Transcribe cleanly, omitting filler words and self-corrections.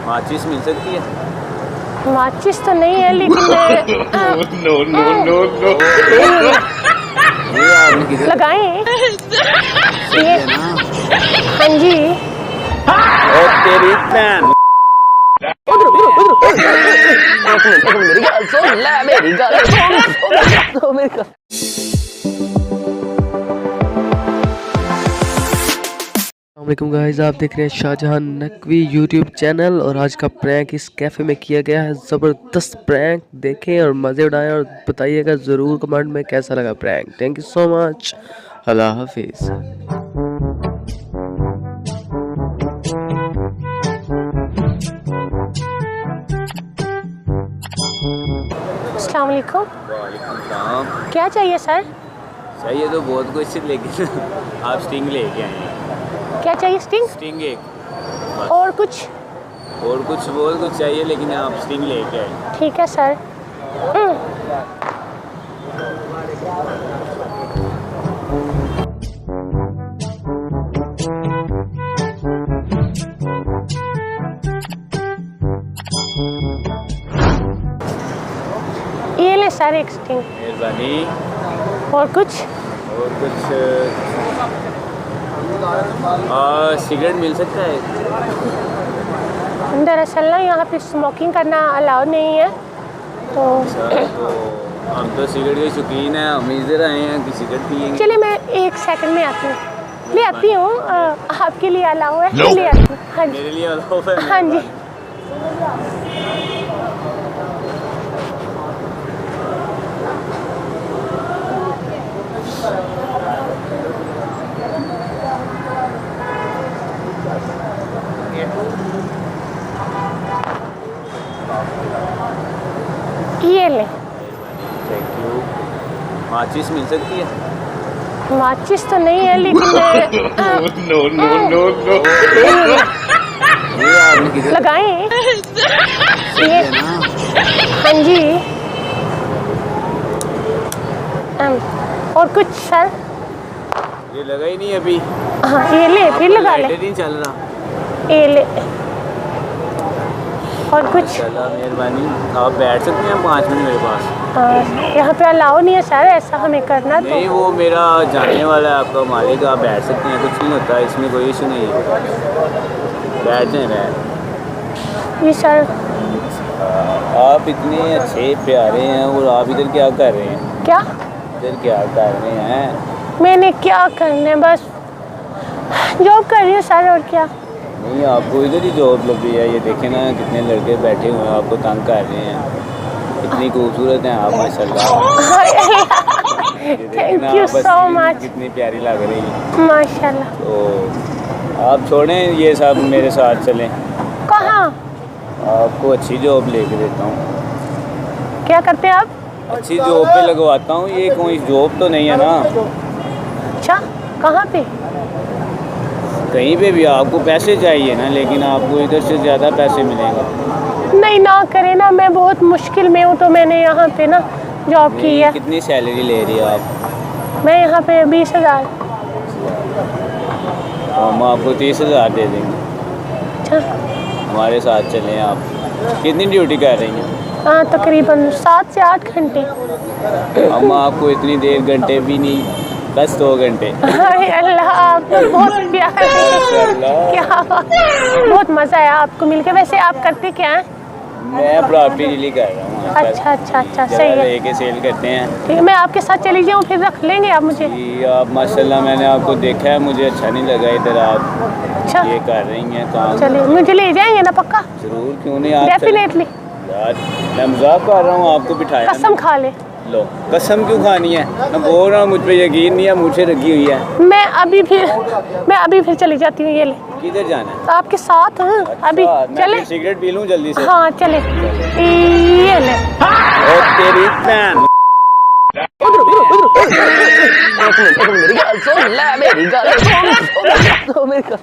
माचिस मिल सकती है? माचिस तो नहीं है लेकिन लगाएं ये। हाँ जी। ओ तेरी पैन। अस्सलामुअलैकुम गाइस, आप देख रहे हैं शाहजहां नकवी यूट्यूब चैनल। और आज का प्रैंक इस कैफ़े में किया गया है। ज़बरदस्त प्रैंक, देखें और मज़े उड़ाएं और बताइएगा ज़रूर कमेंट में कैसा लगा prank. Thank you so much. अल्लाह हाफिज़। अस्सलाम वालेकुम। वालेकुम सलाम। क्या चाहिए सर? चाहिए तो बहुत कुछ, लेकिन आप स्टिंग लेके आए हैं। क्या चाहिए? स्टिंग स्टिंग एक और कुछ? और कुछ बहुत कुछ चाहिए, लेकिन आप स्टिंग लेके आए। ठीक है सर। ये ले सर एक स्टिंग। मेहरबानी। और कुछ? सिगरेट मिल सकता है? दरअसल ना यहाँ पे स्मोकिंग करना अलाउ नहीं है तो तो हम तो सिगरेट के शौकीन हैं, हम इधर आए हैं कि सिगरेट पिएंगे। चलिए मैं एक सेकंड में आती हूँ, ले आती हूँ। आपके लिए अलाउ है? ले आती हूँ। हाँ जी, मेरे लिए अलाउ है? हाँ जी। ये ले। Thank you. माचिस मिल सकती है? माचिस तो नहीं है लेकिन ये आपने किधर लगाएं ये। हाँ जी। और कुछ सर? ये लगा ही नहीं अभी। हाँ ये ले, फिर लगा ले। लाइटर नहीं चल रहा। ये ले। और कुछ? चला, मेहरबानी। आप बैठ सकते हैं 5 मिनट मेरे पास? यहाँ पे अलाउ नहीं है सर ऐसा हमें करना। तो नहीं, वो मेरा जानने वाला है, आपका मालिक। आप बैठ सकते हैं, कुछ नहीं होता, इसमें कोई इशू नहीं है। बैठ जाए। ये सर आप इतने अच्छे प्यारे हैं और आप इधर क्या कर रहे हैं? क्या? इधर क्या कर रहे हैं? मैंने क्या करना है, बस जॉब कर रही हूँ सर। और क्या? नहीं, आपको इधर ही जॉब लगी है। ये देखें ना, कितने लड़के बैठे हुए हैं, आपको तंग कर रहे हैं। इतनी खूबसूरत हैं आप, माशाल्लाह। Thank you so much. कितनी प्यारी लग रही है माशाल्लाह। तो आप छोड़ें ये सब, मेरे साथ चलें। कहाँ? आपको अच्छी जॉब लेके देता हूँ। क्या करते हैं आप? अच्छी जॉब पे लगवाता हूँ। ये कोई जॉब तो नहीं है ना? अच्छा, कहाँ पे? कहीं पे भी आपको पैसे चाहिए ना, लेकिन आपको इधर से ज़्यादा पैसे मिलेगा। नहीं ना करे ना, मैं बहुत मुश्किल में हूँ तो मैंने यहाँ पे ना जॉब की है। कितनी सैलरी ले रही है आप? मैं यहाँ पे 20,000। हम आपको 30,000 दे देंगे। अच्छा, हमारे साथ चलें आप। कितनी ड्यूटी कर रही हैं? हाँ तकरीबन 7 से 8 घंटे। हम आपको इतनी देर घंटे भी नहीं, बस 2 घंटे। अरे अल्लाह, आप तो बहुत प्यारे हैं। क्या बहुत मज़ा आया आपको मिलके। वैसे आप करते क्या हैं? मैं प्रॉपर्टी डीलिंग कर रहा हूँ। अच्छा सही है। लेके सेल करते हैं। ठीक है, मैं आपके साथ चली जाऊँ, फिर रख लेंगे आप मुझे? जी, आप माशाल्लाह, मैंने आपको देखा है, मुझे अच्छा नहीं लगा इधर आप अच्छा, ये कर रही हैं काम। चलिए मुझे ले जाएंगे ना पक्का? जरूर, क्यों नहीं। आप डेफिनेटली। यार, मैं मजाक कर रहा हूँ, आपको बिठाया। कसम खा ले। लो, कसम क्यों खानी है? मैं बोल रहा हूँ, मुझ पे यकीन नहीं है, मुझे रखी हुई है। मैं अभी फिर चली जाती हूँ। ये ले। किधर जाना है? तो आपके साथ हूँ अभी। मैं चले? फिर सिगरेट पी लूँ जल्दी से? हाँ चले। ये ले। ओ तेरी पैन। मेरी गल सुन ले, मेरी गल सुन।